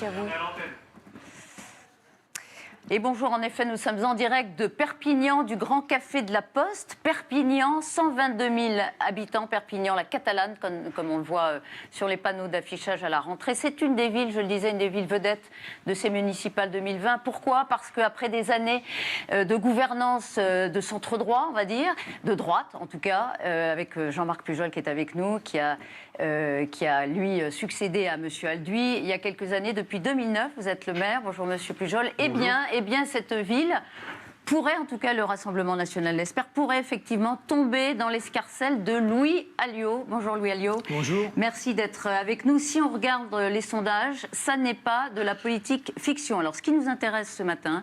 Merci à vous. Et bonjour, en effet, nous sommes en direct de Perpignan, du Grand Café de la Poste. Perpignan, 122 000 habitants. Perpignan, la Catalane, comme on le voit sur les panneaux d'affichage à la rentrée. C'est une des villes, je le disais, une des villes vedettes de ces municipales 2020. Pourquoi ? Parce qu'après des années de gouvernance de centre-droit, on va dire, de droite en tout cas, avec Jean-Marc Pujol qui est avec nous, qui a lui succédé à M. Alduy il y a quelques années. Depuis 2009, vous êtes le maire. Bonjour M. Pujol. Eh bien, cette ville pourrait, en tout cas le Rassemblement national l'espère, pourrait effectivement tomber dans l'escarcelle de Louis Alliot. Bonjour Louis Alliot. Bonjour. Merci d'être avec nous. Si on regarde les sondages, ça n'est pas de la politique fiction. Alors ce qui nous intéresse ce matin,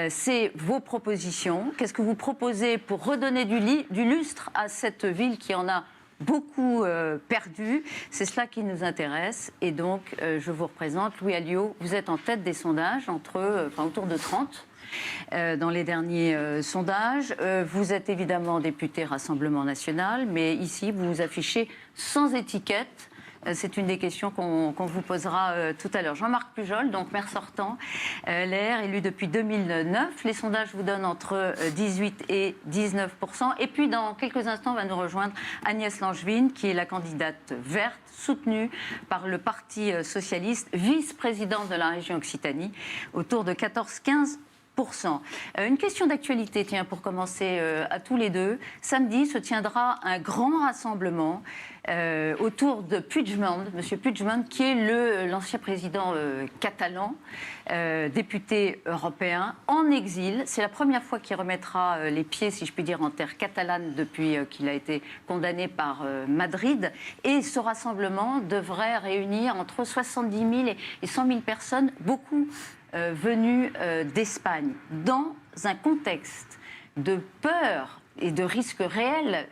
c'est vos propositions. Qu'est-ce que vous proposez pour redonner du lustre à cette ville qui en a beaucoup perdu? C'est cela qui nous intéresse. Et donc, je vous représente, Louis Alliot. Vous êtes en tête des sondages, autour de 30 dans les derniers sondages. Vous êtes évidemment député Rassemblement national, mais ici, vous vous affichez sans étiquette. C'est une des questions qu'on vous posera tout à l'heure. Jean-Marc Pujol, donc maire sortant, LR, élu depuis 2009. Les sondages vous donnent entre 18 et 19 %. Et puis, dans quelques instants, va nous rejoindre Agnès Langevin, qui est la candidate verte, soutenue par le Parti socialiste, vice-présidente de la région Occitanie, autour de 14-15 %. Une question d'actualité, tiens, pour commencer à tous les deux. Samedi se tiendra un grand rassemblement autour de Puigdemont, M. Puigdemont, qui est l'ancien président catalan, député européen, en exil. C'est la première fois qu'il remettra les pieds, si je puis dire, en terre catalane depuis qu'il a été condamné par Madrid. Et ce rassemblement devrait réunir entre 70 000 et 100 000 personnes, beaucoup venus d'Espagne, dans un contexte de peur et de risque réel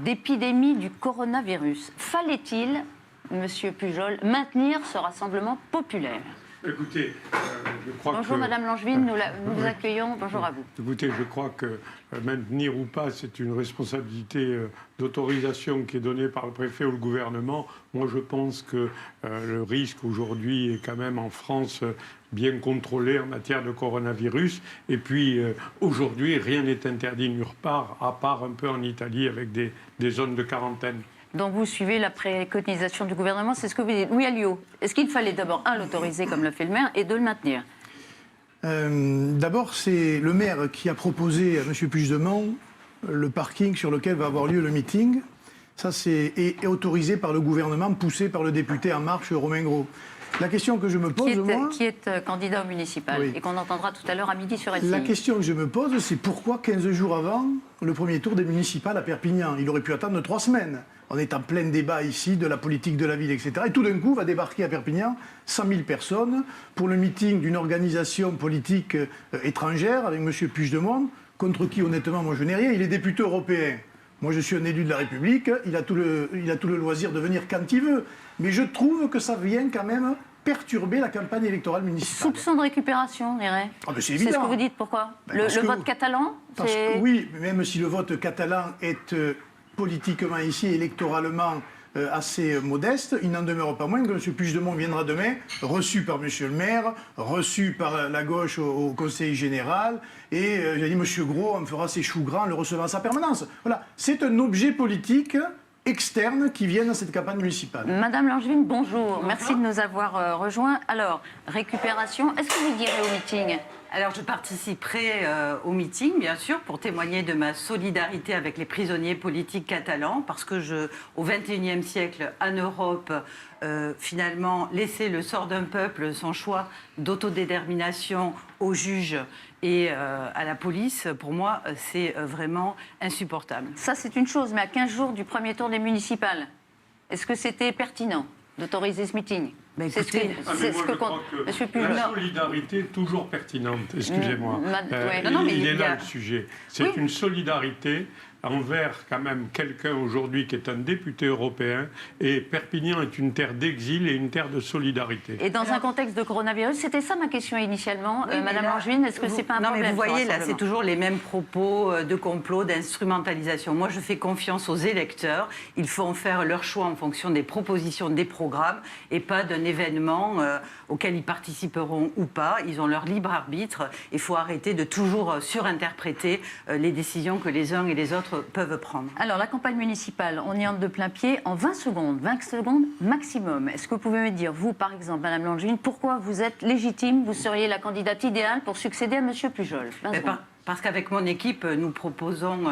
d'épidémie du coronavirus. Fallait-il, Monsieur Pujol, maintenir ce rassemblement populaire ? Écoutez, je crois Bonjour que... Madame Langevin, nous vous accueillons. Bonjour à vous. Écoutez, je crois que maintenir ou pas, c'est une responsabilité d'autorisation qui est donnée par le préfet ou le gouvernement. Moi, je pense que le risque aujourd'hui est quand même en France bien contrôlé en matière de coronavirus. Et puis, aujourd'hui, rien n'est interdit nulle part, à part un peu en Italie avec des zones de quarantaine. Donc vous suivez la préconisation du gouvernement, c'est ce que vous dites. Louis Alliot, est-ce qu'il fallait d'abord, l'autoriser comme l'a fait le maire, et de le maintenir ? D'abord, c'est le maire qui a proposé à M. Puigdemont le parking sur lequel va avoir lieu le meeting. Ça, est autorisé par le gouvernement, poussé par le député En Marche, Romain Gros. La question que je me pose, qui est candidat au municipal, oui, et qu'on entendra tout à l'heure à midi sur LCI. La question que je me pose, c'est pourquoi 15 jours avant le premier tour des municipales à Perpignan ? Il aurait pu attendre 3 semaines. On est en plein débat ici de la politique de la ville, etc. Et tout d'un coup, va débarquer à Perpignan 100 000 personnes pour le meeting d'une organisation politique étrangère avec M. Puigdemont, contre qui, honnêtement, moi, je n'ai rien. Il est député européen. Moi, je suis un élu de la République. Il a tout le loisir de venir quand il veut. Mais je trouve que ça vient quand même perturber la campagne électorale municipale. Soupçon de récupération, on dirait. C'est évident. C'est ce que vous dites, pourquoi le vote catalan Oui, même si le vote catalan est politiquement ici, électoralement assez modeste, il n'en demeure pas moins que M. Puigdemont viendra demain, reçu par M. le maire, reçu par la gauche au Conseil général, et j'ai dit, M. Gros, on fera ses choux grands, le recevant à sa permanence. Voilà, c'est un objet politique externes qui viennent dans cette campagne municipale. Madame Langevin, bonjour. Merci de nous avoir rejoints. Alors, récupération, est-ce que vous irez au meeting ? Alors, je participerai au meeting, bien sûr, pour témoigner de ma solidarité avec les prisonniers politiques catalans, parce que au XXIe siècle, en Europe, finalement, laisser le sort d'un peuple, son choix d'autodétermination aux juges et à la police, pour moi, c'est vraiment insupportable. Ça, c'est une chose, mais à 15 jours du premier tour des municipales, est-ce que c'était pertinent d'autoriser ce meeting ? C'est ce que compte. La solidarité est toujours pertinente, excusez-moi. Il est là le sujet. C'est une solidarité envers quand même quelqu'un aujourd'hui qui est un député européen. Et Perpignan est une terre d'exil et une terre de solidarité. Et dans un contexte de coronavirus, c'était ça ma question initialement, Oui, Madame là, Langevin, est-ce que c'est pas un non, problème? mais vous voyez, là, ce c'est toujours les mêmes propos de complot, d'instrumentalisation. Moi, je fais confiance aux électeurs. Ils font faire leur choix en fonction des propositions, des programmes, et pas d'un événement auquel ils participeront ou pas. Ils ont leur libre arbitre. Il faut arrêter de toujours surinterpréter les décisions que les uns et les autres peuvent prendre. Alors, la campagne municipale, on y entre de plein pied en 20 secondes maximum. Est-ce que vous pouvez me dire, vous, par exemple, Madame Langevin, pourquoi vous êtes légitime, vous seriez la candidate idéale pour succéder à Monsieur Pujol? 20 secondes. Parce qu'avec mon équipe, nous proposons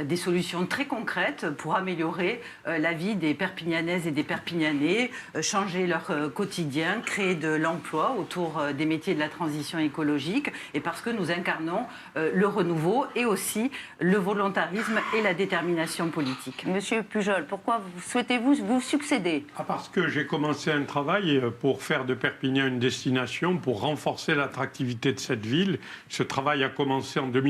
des solutions très concrètes pour améliorer la vie des Perpignanaises et des Perpignanais, changer leur quotidien, créer de l'emploi autour des métiers de la transition écologique, et parce que nous incarnons le renouveau et aussi le volontarisme et la détermination politique. Monsieur Pujol, pourquoi souhaitez-vous vous succéder? Parce que j'ai commencé un travail pour faire de Perpignan une destination, pour renforcer l'attractivité de cette ville. Ce travail a commencé en 2014.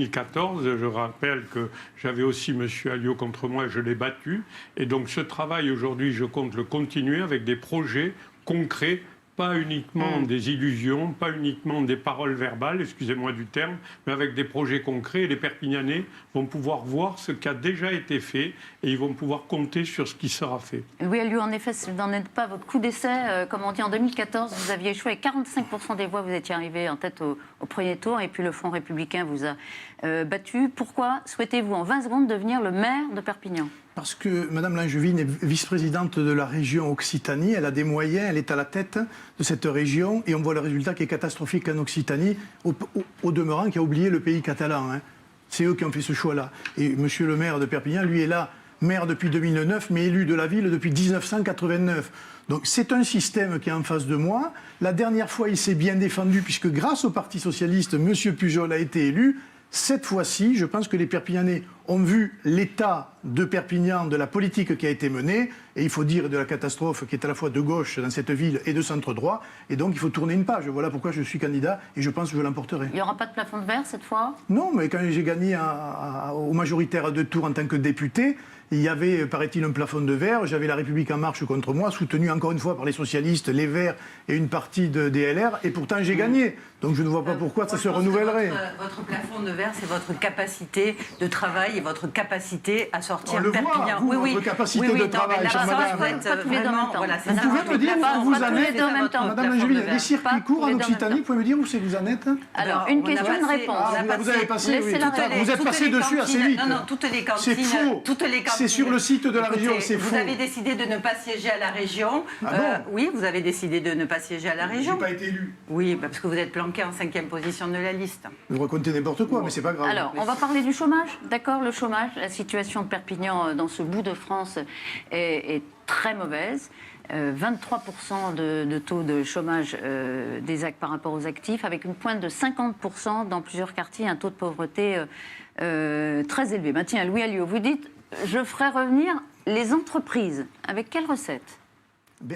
Je rappelle que j'avais aussi M. Alliot contre moi et je l'ai battu. Et donc ce travail, aujourd'hui, je compte le continuer avec des projets concrets, pas uniquement des illusions, pas uniquement des paroles verbales, excusez-moi du terme, mais avec des projets concrets. Et les Perpignanais vont pouvoir voir ce qui a déjà été fait et ils vont pouvoir compter sur ce qui sera fait. Louis Alliot, en effet, ce n'en est pas votre coup d'essai. Comme on dit, en 2014, vous aviez échoué avec 45% des voix. Vous étiez arrivé en tête au premier tour et puis le Front républicain vous a battu. Pourquoi souhaitez-vous, en 20 secondes, devenir le maire de Perpignan? Parce que Mme Langevin est vice-présidente de la région Occitanie, elle a des moyens, elle est à la tête de cette région et on voit le résultat qui est catastrophique en Occitanie, au demeurant qui a oublié le pays catalan. Hein. C'est eux qui ont fait ce choix-là. Et monsieur le maire de Perpignan, lui, est là, maire depuis 2009, mais élu de la ville depuis 1989. Donc c'est un système qui est en face de moi. La dernière fois, il s'est bien défendu puisque grâce au Parti socialiste, monsieur Pujol a été élu. Cette fois-ci, je pense que les Perpignanais ont vu l'état de Perpignan, de la politique qui a été menée, et il faut dire de la catastrophe qui est à la fois de gauche dans cette ville et de centre-droit, et donc il faut tourner une page. Voilà pourquoi je suis candidat, et je pense que je l'emporterai. Il n'y aura pas de plafond de verre cette fois? Non, mais quand j'ai gagné au majoritaire à 2 tours en tant que député, il y avait, paraît-il, un plafond de verre. J'avais La République En Marche contre moi, soutenu encore une fois par les socialistes, les Verts et une partie des LR, et pourtant j'ai gagné. Donc je ne vois pas pourquoi ça se renouvellerait. Votre plafond de verre, c'est votre capacité de travail et votre capacité à sortir On le Perpignan. voit, vous, votre capacité de travail, chère madame. Vous pouvez me dire où vous en êtes, Madame Langevin, les circuits courts en Occitanie, vous pouvez me dire où c'est que vous en êtes? Alors, une question, une réponse. Vous avez passé, oui, vous êtes passé dessus assez vite. Non, toutes les cantines. C'est faux. C'est sur le site de la région, c'est faux. Vous avez décidé de ne pas siéger à la région. Oui, vous avez décidé de ne pas siéger à la région. Je n'ai pas été élu. Oui, parce que vous êtes planqué en 5e position de la liste. Vous racontez n'importe quoi, mais c'est pas grave. Alors, on va parler du chômage, d'accord? Le chômage, la situation de Perpignan dans ce bout de France est très mauvaise. 23% de taux de chômage par rapport aux actifs, avec une pointe de 50% dans plusieurs quartiers, un taux de pauvreté très élevé. Ben, tiens, Louis Alliot, vous dites, je ferai revenir les entreprises. Avec quelle recette?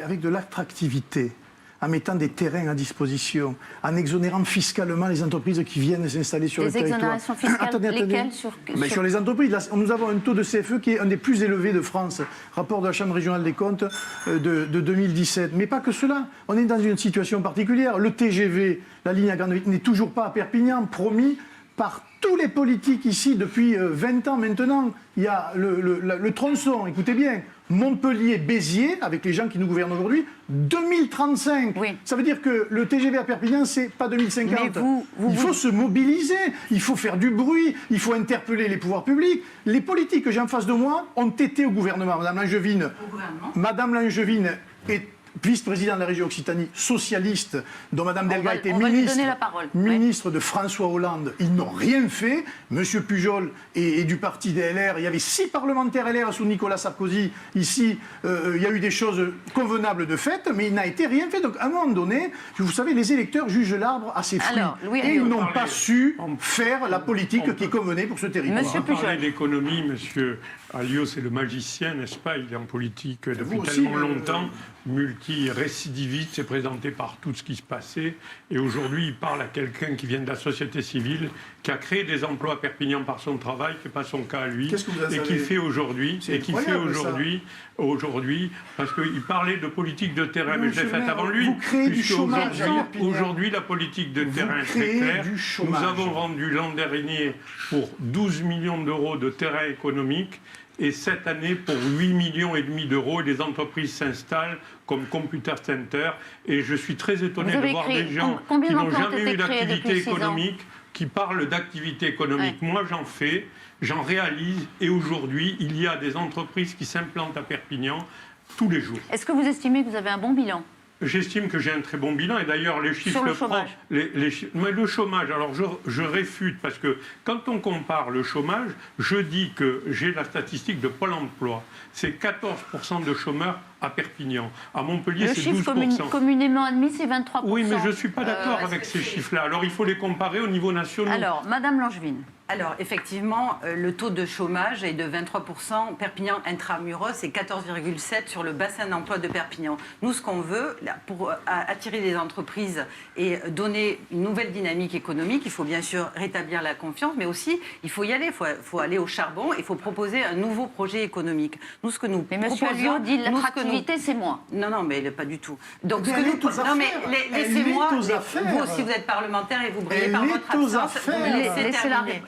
Avec de l'attractivité, en mettant des terrains à disposition, en exonérant fiscalement les entreprises qui viennent s'installer sur le territoire. Les exonérations fiscales, lesquelles sur les entreprises. Là, nous avons un taux de CFE qui est un des plus élevés de France, rapport de la Chambre régionale des comptes de 2017. Mais pas que cela, on est dans une situation particulière. Le TGV, la ligne à grande vitesse, n'est toujours pas à Perpignan, promis par tous les politiques ici depuis 20 ans maintenant. Il y a le tronçon, écoutez bien, Montpellier-Béziers, avec les gens qui nous gouvernent aujourd'hui, 2035. Oui. Ça veut dire que le TGV à Perpignan, c'est pas 2050. Mais il faut se mobiliser, il faut faire du bruit, il faut interpeller les pouvoirs publics. Les politiques que j'ai en face de moi ont été au gouvernement. Madame Langevin est vice-président de la région Occitanie, socialiste, dont Mme Delga était ministre de François Hollande. Ils n'ont rien fait. Monsieur Pujol et du parti des LR, il y avait 6 parlementaires LR sous Nicolas Sarkozy. Ici, il y a eu des choses convenables de fait, mais il n'a été rien fait. Donc, à un moment donné, vous savez, les électeurs jugent l'arbre à ses fruits. Et ils n'ont pas su faire la politique qui convenait pour ce territoire. On va parler d'économie, monsieur Alliot, c'est le magicien, n'est-ce pas? Il est en politique depuis tellement longtemps, multi anti-récidiviste, s'est présenté par tout ce qui se passait. Et aujourd'hui, il parle à quelqu'un qui vient de la société civile, qui a créé des emplois à Perpignan par son travail, qui n'est pas son cas à lui. Qu'est-ce que vous en et savez qui fait aujourd'hui, parce qu'il parlait de politique de terrain, mais je l'ai faite avant lui. Vous créez du chômage. Aujourd'hui, la politique de terrain est très claire. Nous avons vendu l'an dernier pour 12 millions d'euros de terrain économique. Et cette année, pour 8,5 millions d'euros, les entreprises s'installent comme Computer Center. Et je suis très étonné de voir des gens qui n'ont jamais eu d'activité économique, qui parlent d'activité économique. Ouais. Moi, j'en fais, j'en réalise. Et aujourd'hui, il y a des entreprises qui s'implantent à Perpignan tous les jours. Est-ce que vous estimez que vous avez un bon bilan ? J'estime que j'ai un très bon bilan et d'ailleurs les chiffres sur le le chômage. mais le chômage, alors je réfute parce que quand on compare le chômage, je dis que j'ai la statistique de Pôle emploi, c'est 14% de chômeurs à Perpignan. À Montpellier, c'est 12%. Le chiffre communément admis, c'est 23%. Oui, mais je ne suis pas d'accord avec ces chiffres-là. Alors il faut les comparer au niveau national. Alors, Madame Langevin. Alors, effectivement, le taux de chômage est de 23%. Perpignan intramuros, c'est 14,7% sur le bassin d'emploi de Perpignan. Nous, ce qu'on veut, là, pour attirer les entreprises et donner une nouvelle dynamique économique, il faut bien sûr rétablir la confiance, mais aussi, il faut y aller. Il faut aller au charbon. Il faut proposer un nouveau projet économique. Nous, ce que nous mais proposons... M. Alliot dit l'attractivité, c'est moi. Non, mais pas du tout. Donc, mais laissez-moi... Vous aussi, vous êtes parlementaire et vous brillez par votre absence. Vous me laissez terminer.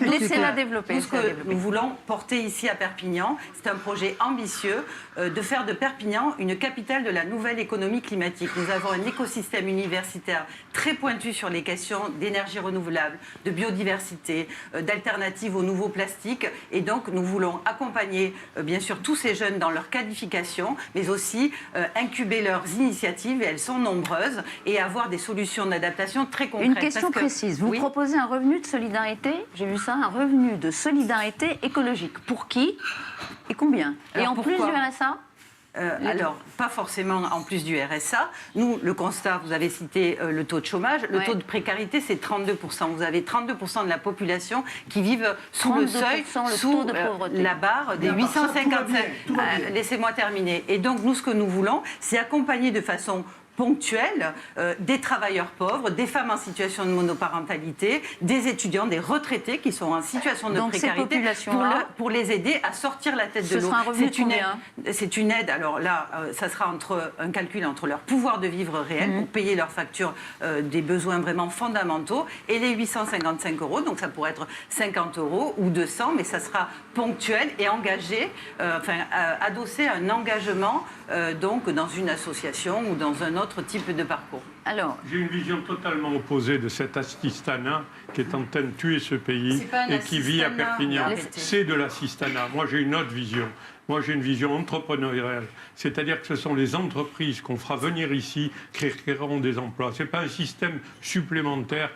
Laissez-la développer. Tout ce que nous voulons porter ici à Perpignan, c'est un projet ambitieux de faire de Perpignan une capitale de la nouvelle économie climatique. Nous avons un écosystème universitaire très pointu sur les questions d'énergie renouvelable, de biodiversité, d'alternatives aux nouveaux plastiques. Et donc, nous voulons accompagner, bien sûr, tous ces jeunes dans leur qualification, mais aussi incuber leurs initiatives, et elles sont nombreuses, et avoir des solutions d'adaptation très concrètes. Une question précise. Vous proposez un revenu de solidarité, j'ai vu ça, un revenu de solidarité écologique. Pour qui et combien? Et en plus du RSA? Alors, pas forcément en plus du RSA. Nous, le constat, vous avez cité le taux de chômage. Le taux de précarité, c'est 32%. Vous avez 32% de la population qui vivent sous le seuil, sous la barre des 855. Laissez-moi terminer. Et donc, nous, ce que nous voulons, c'est accompagner de façon ponctuelle des travailleurs pauvres, des femmes en situation de monoparentalité, des étudiants, des retraités qui sont en situation de précarité pour les aider à sortir la tête de l'eau. C'est une aide. Alors là, ça sera un calcul entre leur pouvoir de vivre réel pour payer leurs factures des besoins vraiment fondamentaux et les 855 euros. Donc ça pourrait être 50 euros ou 200, mais ça sera ponctuel et engagé, adossé à un engagement donc dans une association ou dans un autre type de parcours. Alors, j'ai une vision totalement opposée de cet assistanat qui est en train de tuer ce pays et qui vit à Perpignan. C'est de l'assistanat. Moi, j'ai une autre vision. Moi, j'ai une vision entrepreneuriale. C'est-à-dire que ce sont les entreprises qu'on fera venir ici qui créeront des emplois. Ce n'est pas un système supplémentaire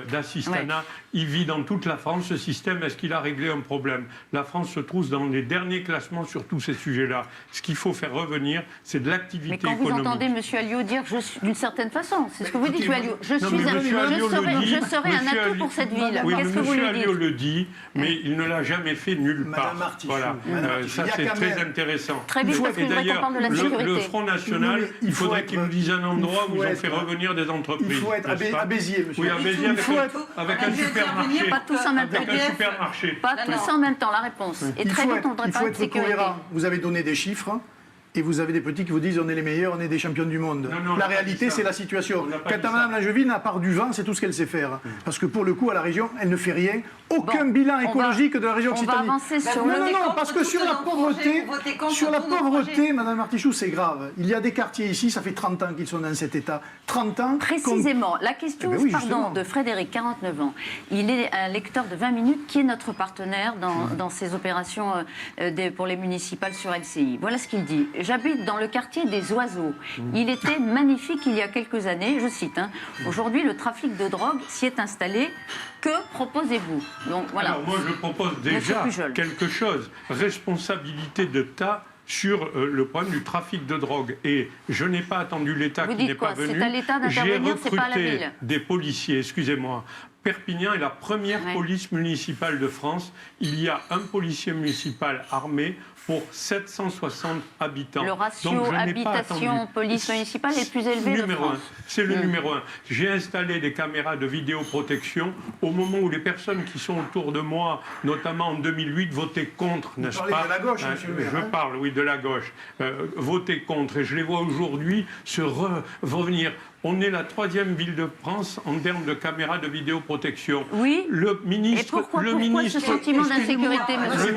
d'assistanat. Il vit dans toute la France, ce système. Est-ce qu'il a réglé un problème? La France se trouve dans les derniers classements sur tous ces sujets-là. Ce qu'il faut faire revenir, c'est de l'activité économique. Mais quand vous entendez M. Alliot dire d'une certaine façon, c'est ce que vous dites, M. Alliot, je serai un atout pour cette ville. Oui, qu'est-ce que vous lui dites? M. Alliot le dit, mais il ne l'a jamais fait nulle part. Voilà. Ça, c'est très intéressant. Très vite, parce que je voudrais qu'on parle de la sécurité. Le Front National, il faudrait qu'il nous dise un endroit où ils ont fait revenir des entreprises. Il faut être à Béziers, monsieur. Oui, à Béziers, avec un supermarché. Pas tous en même temps. Pas tous en même temps, la réponse. Et très vite, on devrait parler de sécurité. Cohérent. Vous avez donné des chiffres. Et vous avez des petits qui vous disent on est les meilleurs, on est des champions du monde. Non, la réalité, c'est la situation. Quant à Mme Langevin, à part du vent, c'est tout ce qu'elle sait faire. Parce que pour le coup, à la région, elle ne fait rien. Aucun bilan écologique de la région Occitanie. On va avancer sur Non, parce que sur la pauvreté, Mme Martichoux, c'est grave. Il y a des quartiers ici, ça fait 30 ans qu'ils sont dans cet état. 30 ans. Précisément. La question de Frédéric, 49 ans. Il est un lecteur de 20 minutes qui est notre partenaire dans ces opérations pour les municipales sur LCI. Voilà ce qu'il dit. J'habite dans le quartier des Oiseaux. Il était magnifique il y a quelques années, je cite. Aujourd'hui, le trafic de drogue s'y est installé. Que proposez-vous? Donc, voilà. Alors moi, je propose déjà quelque chose. Responsabilité d'État sur le problème du trafic de drogue. Et je n'ai pas attendu l'État qui n'est pas venu. C'est à l'État d'intervenir, c'est pas à la ville. J'ai recruté des policiers, excusez-moi, Perpignan est la première police municipale de France. Il y a un policier municipal armé pour 760 habitants. Le ratio habitation-police municipale est le plus élevé de France. C'est le numéro 1. J'ai installé des caméras de vidéoprotection au moment où les personnes qui sont autour de moi, notamment en 2008, votaient contre, n'est-ce pas? De la gauche, monsieur le maire. Je parle, oui, de la gauche. Votaient contre. Et je les vois aujourd'hui se revenir. On est la 3e ville de France en termes de caméras de vidéoprotection. Oui. Le ministre, et pourquoi ce sentiment d'insécurité, monsieur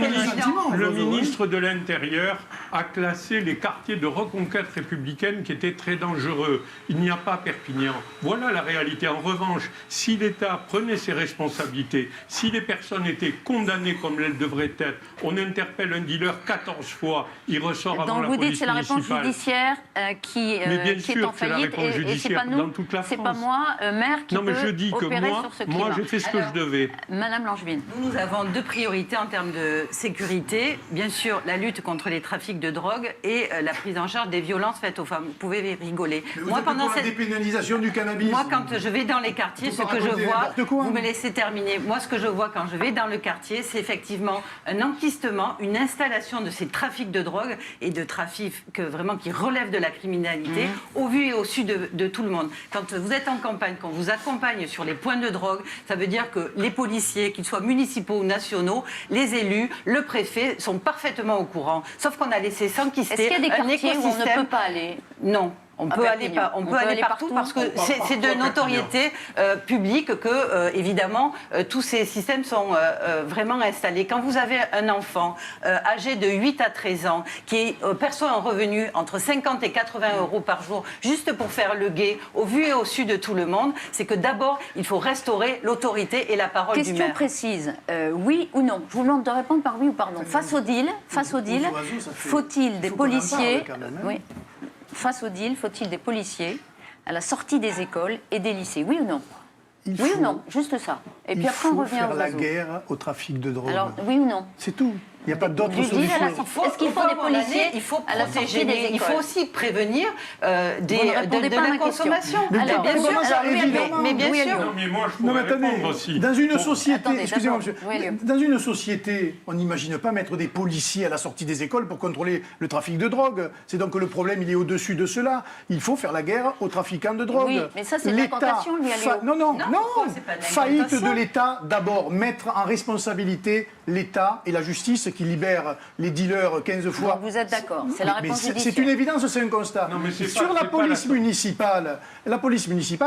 le ministre de l'Intérieur a classé les quartiers de reconquête républicaine qui étaient très dangereux. Il n'y a pas Perpignan. Voilà la réalité. En revanche, si l'État prenait ses responsabilités, si les personnes étaient condamnées comme elles devraient être, on interpelle un dealer 14 fois, il ressort avant la police municipale. Donc vous dites que c'est la réponse judiciaire qui est en faillite et c'est pas nous, c'est pas moi, maire, qui peut opérer sur ce climat. Moi, j'ai fait ce que je devais. Madame Langevin. Nous avons 2 priorités en termes de sécurité. Bien sûr, la lutte contre les trafics de drogue et la prise en charge des violences faites aux femmes. Vous pouvez rigoler. Moi, pendant la dépénalisation du cannabis. Moi, quand je vais dans les quartiers, ce que je vois, vous me laissez terminer. Moi, ce que je vois quand je vais dans le quartier, c'est effectivement un enquistement, une installation de ces trafics de drogue et de trafics vraiment qui relèvent de la criminalité, au vu et au su de tout le monde. Quand vous êtes en campagne, qu'on vous accompagne sur les points de drogue, ça veut dire que les policiers, qu'ils soient municipaux ou nationaux, les élus, le préfet, sont parfaitement au courant. Sauf qu'on a laissé s'enquister un écosystème. Est-ce qu'il y a des quartiers où on ne peut pas aller? Non. On peut aller partout parce que c'est de notoriété publique que, évidemment, tous ces systèmes sont vraiment installés. Quand vous avez un enfant âgé de 8 à 13 ans qui perçoit un revenu entre 50 et 80 euros par jour juste pour faire le guet, au vu et au su de tout le monde, c'est que d'abord, il faut restaurer l'autorité et la parole du maire. Question précise, oui ou non? Je vous demande de répondre par oui ou par non. Face au deal, faut-il des policiers? Oui. Face au deal, faut-il des policiers à la sortie des écoles et des lycées? Oui ou non? Oui ou non? Juste ça. Et puis après, on revient faire aux la oiseaux. guerre au trafic de drogue. Alors, oui ou non? C'est tout. Il n'y a pas d'autre solution. Est-ce qu'il faut des policiers il faut à la sortie des écoles? Il faut aussi prévenir de la consommation. Alors, bien sûr, mais bien sûr. Non, mais moi, je pourrais répondre aussi. Dans une société, excusez-moi, monsieur, dans une société, on n'imagine pas mettre des policiers à la sortie des écoles pour contrôler le trafic de drogue. C'est donc que le problème, il est au-dessus de cela. Il faut faire la guerre aux trafiquants de drogue. Oui, mais ça, c'est de l'incantation, lui, Non. Faillite de l'État, d'abord, mettre en responsabilité l'État et la justice qui libère les dealers 15 fois. Donc vous êtes d'accord, c'est la réponse judiciaire. C'est une évidence, c'est un constat. Non, mais sur la police municipale,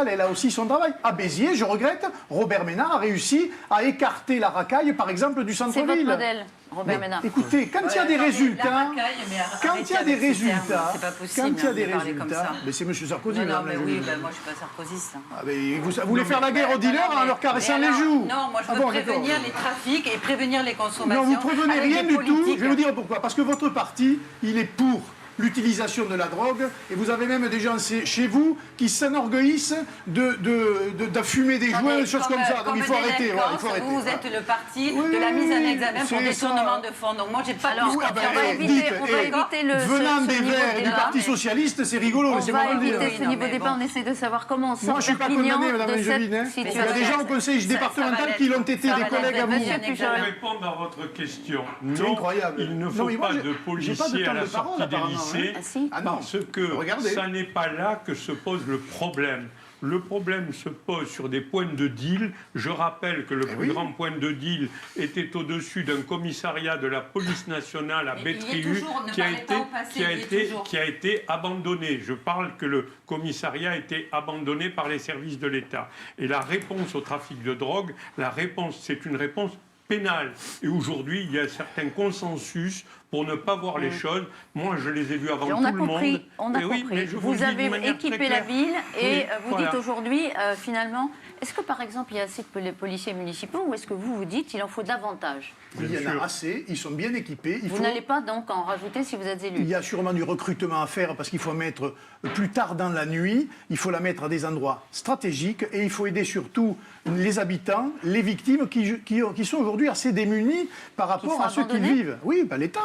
elle a aussi son travail. À Béziers, je regrette, Robert Ménard a réussi à écarter la racaille, par exemple, du centre-ville. C'est votre modèle, Robert Ménard. Écoutez, quand il y a des résultats, mais c'est M. Sarkozy. Non, mais oui, moi je suis pas sarkozyste. Vous voulez faire la guerre aux dealers en leur caressant les joues? Non, moi je veux prévenir les trafics et prévenir les consommations. Non, vous ne prévenez rien du tout. Je vais vous dire pourquoi. Parce que votre parti, il est pour l'utilisation de la drogue, et vous avez même des gens chez vous qui s'enorgueillissent de fumer des joints, des choses comme ça. Donc il faut arrêter. Vous êtes le parti de la mise en examen pour détournement de fonds. Donc moi j'ai pas plus on va éviter le venant des Verts et du Parti Socialiste, c'est rigolo. On va éviter ce niveau de débat, on essaie de savoir comment on sort Perpignan de cette situation. Il y a des gens au conseil départemental qui l'ont été des collègues à vous. Pour répondre à votre question, non, il ne faut pas de policiers à la sortie des lycées. Parce que ça n'est pas là que se pose le problème. Le problème se pose sur des points de deal. Je rappelle que le plus grand point de deal était au-dessus d'un commissariat de la police nationale à Bétriu qui a été abandonné. Je parle que le commissariat a été abandonné par les services de l'État. Et la réponse au trafic de drogue, c'est une réponse pénale. Et aujourd'hui, il y a un certain consensus pour ne pas voir les choses. Moi, je les ai vus avant tout le monde. On a compris. Vous avez équipé la ville et vous dites aujourd'hui, finalement, est-ce que par exemple, il y a assez de policiers municipaux ou est-ce que vous dites qu'il en faut davantage? Il y en a assez, ils sont bien équipés. Vous n'allez pas donc en rajouter si vous êtes élu? Il y a sûrement du recrutement à faire parce qu'il faut mettre plus tard dans la nuit, il faut la mettre à des endroits stratégiques et il faut aider surtout les habitants, les victimes qui sont aujourd'hui assez démunis par rapport à ceux qui vivent. Oui, l'État.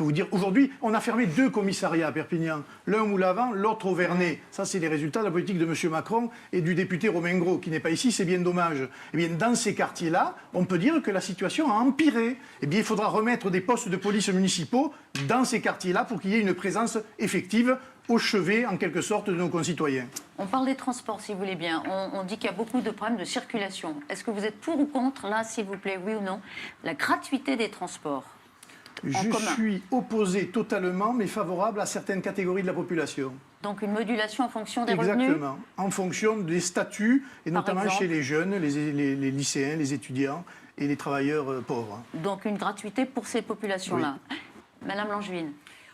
peux vous dire, aujourd'hui, on a fermé 2 commissariats à Perpignan. L'un au Lavant, l'autre au Vernet. Ça, c'est les résultats de la politique de M. Macron et du député Romain Gros, qui n'est pas ici, c'est bien dommage. Eh bien, dans ces quartiers-là, on peut dire que la situation a empiré. Eh bien, il faudra remettre des postes de police municipaux dans ces quartiers-là pour qu'il y ait une présence effective au chevet, en quelque sorte, de nos concitoyens. On parle des transports, si vous voulez bien. On dit qu'il y a beaucoup de problèmes de circulation. Est-ce que vous êtes pour ou contre, là, s'il vous plaît, oui ou non, la gratuité des transports en commun? Je suis opposé totalement, mais favorable à certaines catégories de la population. Donc une modulation en fonction des revenus? Exactement, en fonction des statuts, et Par notamment exemple chez les jeunes, les lycéens, les étudiants et les travailleurs pauvres. Donc une gratuité pour ces populations-là. Oui. Madame Langevin.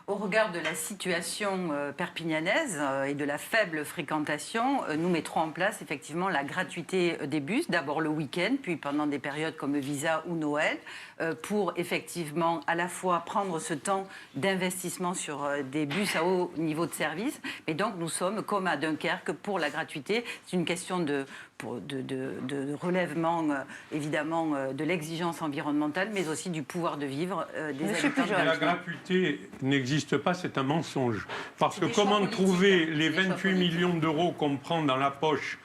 Au regard de la situation perpignanaise et de la faible fréquentation, nous mettrons en place effectivement la gratuité des bus, d'abord le week-end, puis pendant des périodes comme Visa ou Noël, pour effectivement à la fois prendre ce temps d'investissement sur des bus à haut niveau de service. Mais donc nous sommes comme à Dunkerque pour la gratuité. C'est une question de relèvement évidemment de l'exigence environnementale, mais aussi du pouvoir de vivre des habitants. Mais la gratuité n'existe pas, c'est un mensonge. Parce que des comment choix trouver politiques, les des choix 28 millions d'euros qu'on prend dans la poche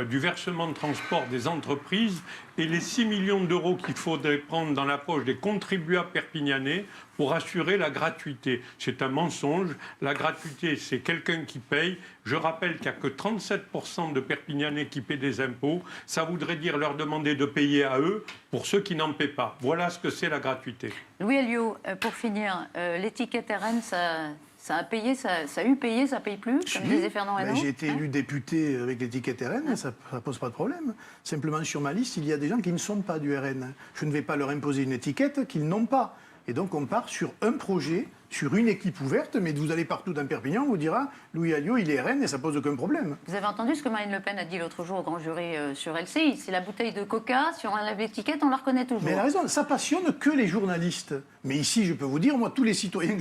du versement de transport des entreprises et les 6 millions d'euros qu'il faudrait prendre dans la poche des contribuables perpignanais pour assurer la gratuité. C'est un mensonge. La gratuité, c'est quelqu'un qui paye. Je rappelle qu'il n'y a que 37% de Perpignanais qui paient des impôts. Ça voudrait dire leur demander de payer à eux pour ceux qui n'en paient pas. Voilà ce que c'est la gratuité. Louis Alliot, pour finir, l'étiquette RN, ça a payé, ça a eu payé, ça ne paye plus, comme disait Fernand Reynaud. J'ai été élu député avec l'étiquette RN, ça ne pose pas de problème. Simplement, sur ma liste, il y a des gens qui ne sont pas du RN. Je ne vais pas leur imposer une étiquette qu'ils n'ont pas. Et donc, on part sur un projet, sur une équipe ouverte, mais vous allez partout dans Perpignan, on vous dira Louis Alliot, il est RN et ça pose aucun problème. Vous avez entendu ce que Marine Le Pen a dit l'autre jour au grand jury sur LCI. C'est la bouteille de coca, si on enlève l'étiquette, on la reconnaît toujours. Mais elle a raison, ça passionne que les journalistes. Mais ici, je peux vous dire, moi, tous les citoyens,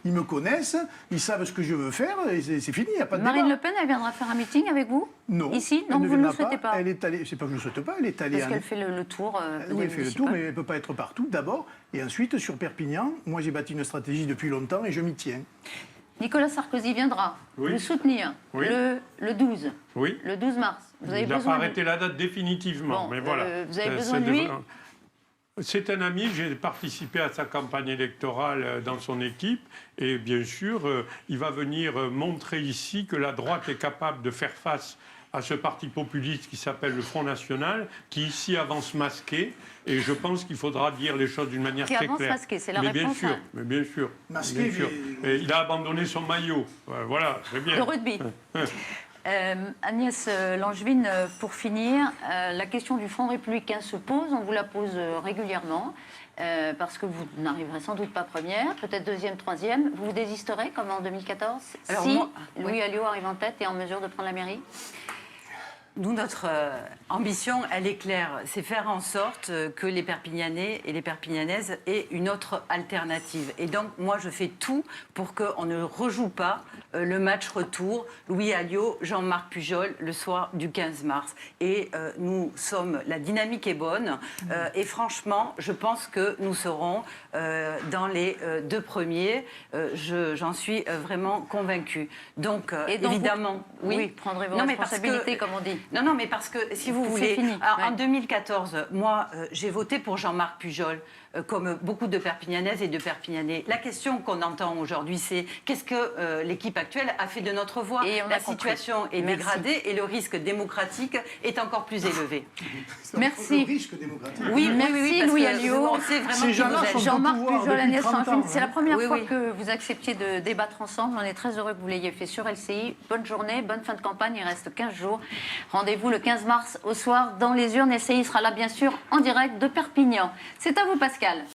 ils me connaissent, ils savent ce que je veux faire, et c'est fini, il n'y a pas de Marine débat. Le Pen, elle viendra faire un meeting avec vous? Non. Ici? elle Donc vous ne viendra le souhaitez pas? Elle est allée, c'est pas que je ne le souhaite pas, elle est allée... Parce qu'elle fait le tour Oui, elle fait le tour, municipal. mais elle ne peut pas être partout, d'abord. Et ensuite, sur Perpignan, moi, j'ai bâti une stratégie depuis longtemps et je m'y tiens. Nicolas Sarkozy viendra Oui. le soutenir Oui. le 12. Oui. Le 12 mars. Vous avez Il n'a besoin pas de- arrêté la date définitivement. Bon, mais voilà. vous avez besoin de lui? C'est un ami, j'ai participé à sa campagne électorale dans son équipe et bien sûr, il va venir montrer ici que la droite est capable de faire face à ce parti populiste qui s'appelle le Front National, qui ici avance masqué. Et je pense qu'il faudra dire les choses d'une manière Qui très avance claire. masqué, c'est la mais réponse, bien sûr, hein. mais bien sûr. Masqué, bien sûr. mais- Et il a abandonné son maillot. Voilà, très bien. Le rugby. Agnès Langevin, pour finir, la question du Front républicain se pose, on vous la pose régulièrement, parce que vous n'arriverez sans doute pas première, peut-être deuxième, troisième. Vous désisterez comme en 2014 Alors si moi, Louis Alliot arrive en tête et en mesure de prendre la mairie? Nous, notre ambition, elle est claire. C'est faire en sorte que les Perpignanais et les Perpignanaises aient une autre alternative. Et donc, moi, je fais tout pour qu'on ne rejoue pas le match retour Louis Alliot, Jean-Marc Pujol, le soir du 15 mars. Et nous sommes... La dynamique est bonne. Et franchement, je pense que nous serons dans les 2 premiers. J'en suis vraiment convaincue. Donc, Et donc évidemment... vous prendrez vos Non, mais parce responsabilités, que- comme on dit. Non, mais parce que, si vous C'est voulez, fini, en ouais. 2014, moi, j'ai voté pour Jean-Marc Pujol, comme beaucoup de Perpignanaises et de Perpignanais. La question qu'on entend aujourd'hui, c'est qu'est-ce que l'équipe actuelle a fait de notre voix? Et on a La compris. situation est Merci. dégradée et le risque démocratique est encore plus élevé. Merci. Le risque démocratique. Oui, merci parce Louis que Alliot. on sait vraiment Ces qui gens-là vous êtes. sont- Jean-Marc pouvoir Pujol, depuis Agnès 30 ans, Langevin, c'est la hein. première Oui, fois oui. que vous acceptiez de débattre ensemble. On est très heureux que vous l'ayez fait sur LCI. Bonne journée, bonne fin de campagne. Il reste 15 jours. Rendez-vous le 15 mars au soir dans les urnes. LCI sera là, bien sûr, en direct de Perpignan. C'est à vous, Pascal.